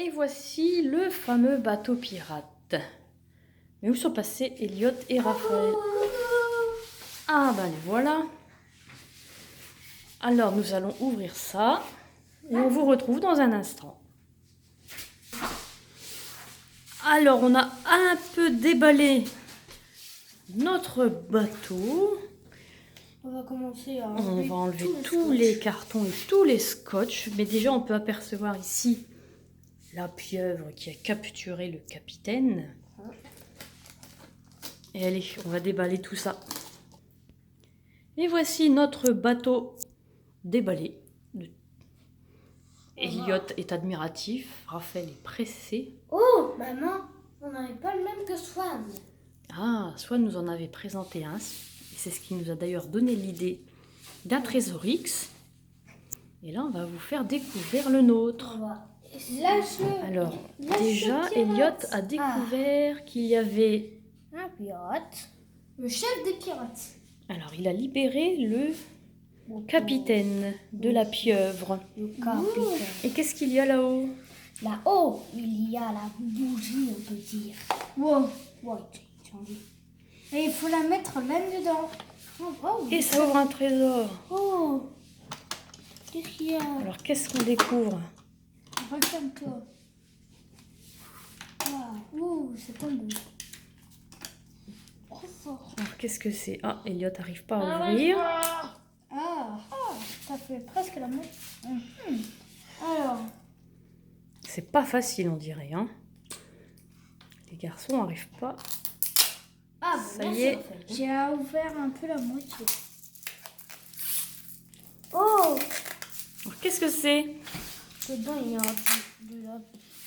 Et voici le fameux bateau pirate. Mais où sont passés Elliot et Raphaël? Ah ben les voilà. Alors nous allons ouvrir ça et on vous retrouve dans un instant. Alors on a un peu déballé notre bateau. On va commencer à On va enlever tous les cartons et tous les scotch. Mais déjà on peut apercevoir ici la pieuvre qui a capturé le capitaine. Et allez, on va déballer tout ça. Et voici notre bateau déballé. Elliot est admiratif, Raphaël est pressé. Oh, maman, on n'avait pas le même que Swan. Ah, Swan nous en avait présenté un. C'est ce qui nous a d'ailleurs donné l'idée d'un Trésor-X. Et là, on va vous faire découvrir le nôtre. Alors, déjà, Elliot a découvert qu'il y avait un pirate, le chef des pirates. Alors, il a libéré le capitaine de la pieuvre. Le capitaine. Et qu'est-ce qu'il y a là-haut? Là-haut, il y a la bougie, on peut dire. Wow. Et il faut la mettre là-dedans. Et ça ouvre un trésor. Oh, qu'est-ce qu'il y a? Alors, qu'est-ce qu'on découvre? Regarde-toi. Ouh, c'est tombé. Trop fort. Alors, qu'est-ce que c'est? Ah, Elliot n'arrive pas à ouvrir. Ça fait presque la moitié. Alors. C'est pas facile, on dirait. Hein. Les garçons n'arrivent pas. Ça y est. J'ai ouvert un peu la moitié. Oh! Alors, qu'est-ce que c'est? Dedans, il y a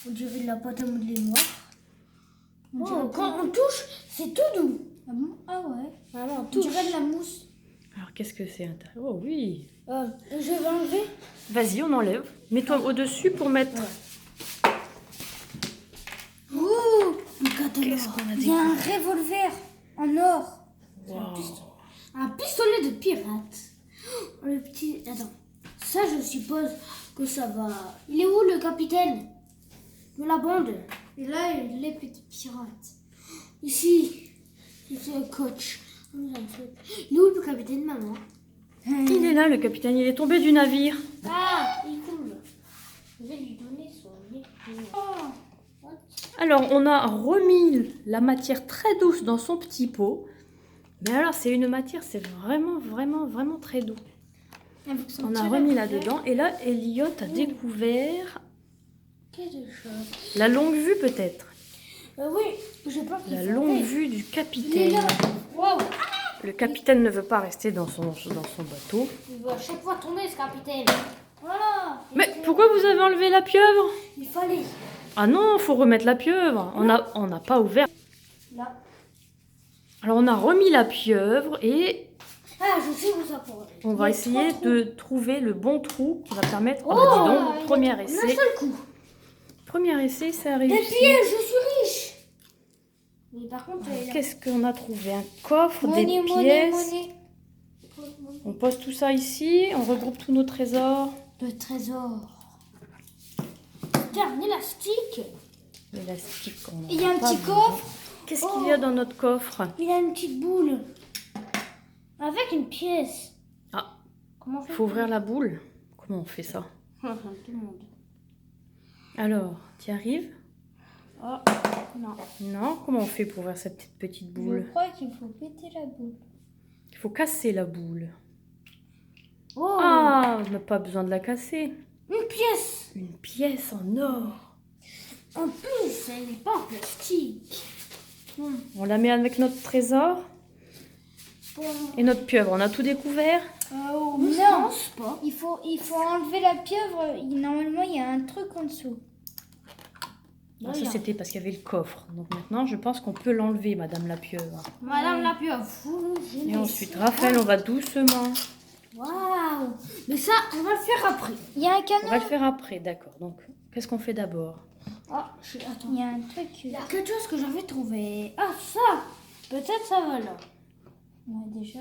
on dirait de la pâte à modeler noire. Quand on touche, c'est tout doux. Ah bon? Ah ouais. On dirait de la mousse. Alors, qu'est-ce que c'est? Oh oui. Je vais enlever. Vas-y, on enlève. Mets-toi au-dessus pour mettre. Ouh! Qu'est-ce qu'on a dit? Il y a un revolver en or. Wow. Un pistolet de pirate. Le petit... Attends. Ça, je suppose que ça va... Il est où, le capitaine de la bande? Et là, les petits pirates. Ici, c'est le coach. Il est où, le capitaine, maman? Il est là, le capitaine. Il est tombé du navire. Ah, il coule. Je vais lui donner son nez. Alors, on a remis la matière très douce dans son petit pot. Mais alors, c'est une matière, c'est vraiment très doux. On a remis là-dedans. Et là, Elliot a découvert la longue vue, peut-être. Oui, j'ai peur qu'il La longue vue du capitaine. Wow. Le capitaine ne veut pas rester dans son bateau. Il va à chaque fois tourner, ce capitaine. Voilà. Mais pourquoi vous avez enlevé la pieuvre? Il fallait. Ah non, faut remettre la pieuvre. On n'a pas ouvert. Là. Alors on a remis la pieuvre et Ah, je sais où ça pourrait. on va essayer de trouver le bon trou qui va permettre. Oh, bah dis donc, premier essai. Un seul coup. Premier essai, ça a Des réussi. pièges, je suis riche. Mais par contre, Qu'est-ce qu'on a trouvé? Un coffre, des pièces. On pose tout ça ici, on regroupe tous nos trésors. Le trésor. Tiens, un élastique. L'élastique. Il y a un petit coffre. Qu'est-ce qu'il y a dans notre coffre? Il y a une petite boule. Avec une pièce. Ah, comment on fait? Il faut ouvrir la boule. Comment on fait ça? Tout le monde. Alors, tu y arrives? Oh, non. Non? Comment on fait pour ouvrir cette petite boule? Je crois qu'il faut péter la boule. Il faut casser la boule. Oh! Ah, on n'a pas besoin de la casser. Une pièce! Une pièce en or. En plus, elle n'est pas en plastique. On la met avec notre trésor et notre pieuvre. On a tout découvert? Non, je pense pas. Il faut enlever la pieuvre. Normalement, il y a un truc en dessous. Ah, ça, c'était parce qu'il y avait le coffre. Donc maintenant, je pense qu'on peut l'enlever, Madame la pieuvre. Madame la pieuvre. Et ensuite, Raphaël, on va doucement. Waouh! Mais ça, on va le faire après. Il y a un canon. On va le faire après, d'accord. Donc, qu'est-ce qu'on fait d'abord? Ah, attends. Il y a un truc. Il y a quelque chose que j'avais trouvé. Ah, ça! Peut-être ça va là. Ouais, déjà.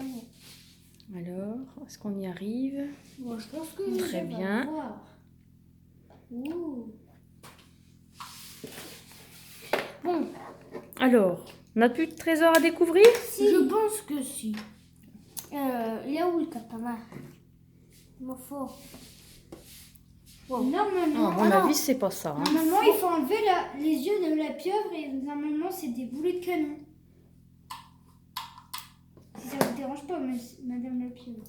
Alors, est-ce qu'on y arrive? Bon, je pense que très bien. Ouh. Alors, on n'a plus de trésor à découvrir? Si. Je pense que si. Il est où le katana? Il m'en faut. Wow. Normalement, À mon avis, c'est pas ça. Hein. Normalement, il faut enlever les yeux de la pieuvre et normalement, c'est des boulets de canon. Si ça vous dérange pas, madame la pieuvre.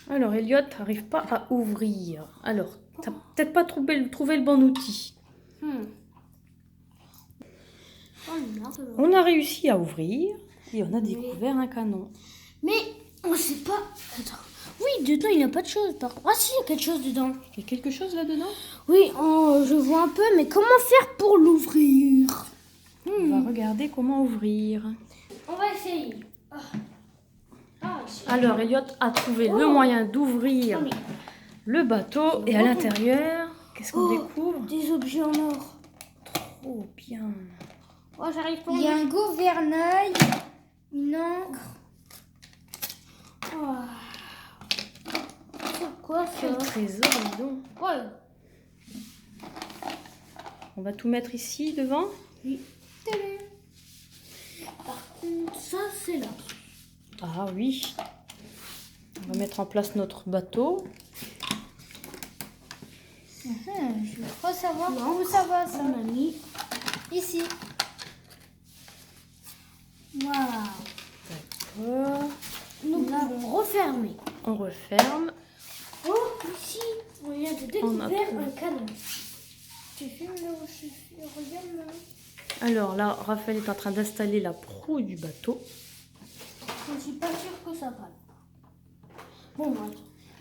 Alors, Elliot n'arrive pas à ouvrir. Alors, t'as peut-être pas trouvé le bon outil. On a réussi à ouvrir et on a découvert un canon. Mais on sait pas. Attends. Oui, dedans, il n'y a pas de chose. Ah si, il y a quelque chose dedans. Il y a quelque chose là-dedans? Oui, je vois un peu, mais comment faire pour l'ouvrir? On va regarder comment ouvrir. On va essayer. Alors, Elliot a trouvé le moyen d'ouvrir le bateau. Et à l'intérieur, qu'est-ce qu'on découvre? Des objets en or. Trop bien. Oh, j'arrive pas. Il y a un gouvernail, une encre. C'est quoi ça? Quel trésor, dis donc. Ouais. On va tout mettre ici devant. Oui. Par contre, ça c'est là. Ah oui. On va mettre en place notre bateau. Je crois savoir où ça va, ça. On a mis ici. Waouh. D'accord. Nous pouvons refermer. On referme. Oh, ici, on vient de découvrir un canon. Tu filmes là où je suis? Regarde là. Alors là, Raphaël est en train d'installer la proue du bateau. Je ne suis pas sûre que ça va. Bon, attends.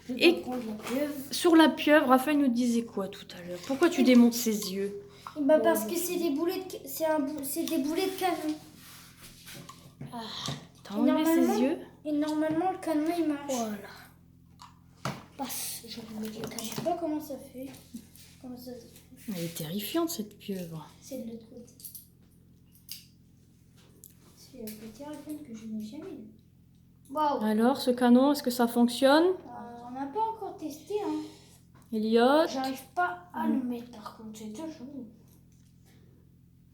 Je vais Et prendre la pieuvre. sur la pieuvre, Raphaël nous disait quoi tout à l'heure? Pourquoi tu démontes ses yeux? Bah parce que c'est des boulets de, c'est des boulets de canon. T'as enlevé ses yeux? Et normalement, le canon, il marche. Voilà. Passe. Je sais pas comment ça fait. Comment ça se fait. Elle est terrifiante, cette pieuvre. C'est de l'autre côté. C'est le petit iPhone que je n'ai jamais eu. Waouh. Alors, ce canon, est-ce que ça fonctionne? On n'a pas encore testé, hein. Elliot? J'arrive pas à le mettre, par contre, c'est déjà chaud.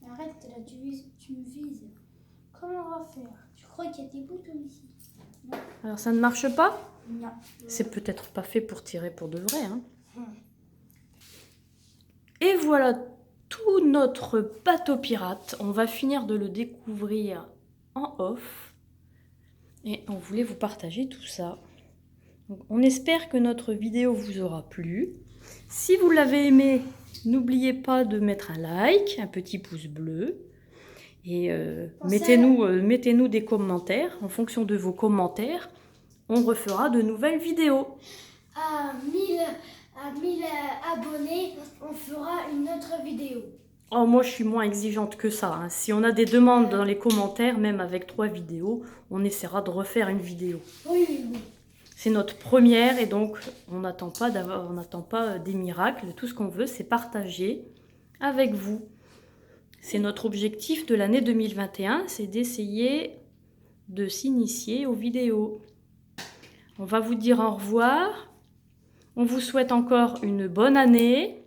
Arrête, là, tu me vises. Comment on va faire? Tu crois qu'il y a des boutons ici? Non. Alors, ça ne marche pas? Non. C'est peut-être pas fait pour tirer pour de vrai, hein. Et voilà tout notre bateau pirate. On va finir de le découvrir en off. Et on voulait vous partager tout ça. Donc, on espère que notre vidéo vous aura plu. Si vous l'avez aimé, n'oubliez pas de mettre un like, un petit pouce bleu. Et mettez-nous des commentaires. En fonction de vos commentaires, on refera de nouvelles vidéos. À 1000 abonnés, on fera une autre vidéo. Oh, moi, je suis moins exigeante que ça. Hein. Si on a des demandes dans les commentaires, même avec 3 vidéos, on essaiera de refaire une vidéo. Oui. C'est notre première et donc on n'attend pas des miracles. Tout ce qu'on veut, c'est partager avec vous. C'est notre objectif de l'année 2021, c'est d'essayer de s'initier aux vidéos. On va vous dire au revoir. On vous souhaite encore une bonne année.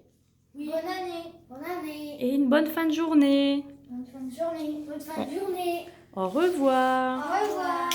Oui. Bonne année. Bonne année. Et une bonne fin de journée. Bonne fin de journée. Bonne fin de journée. Au revoir. Au revoir.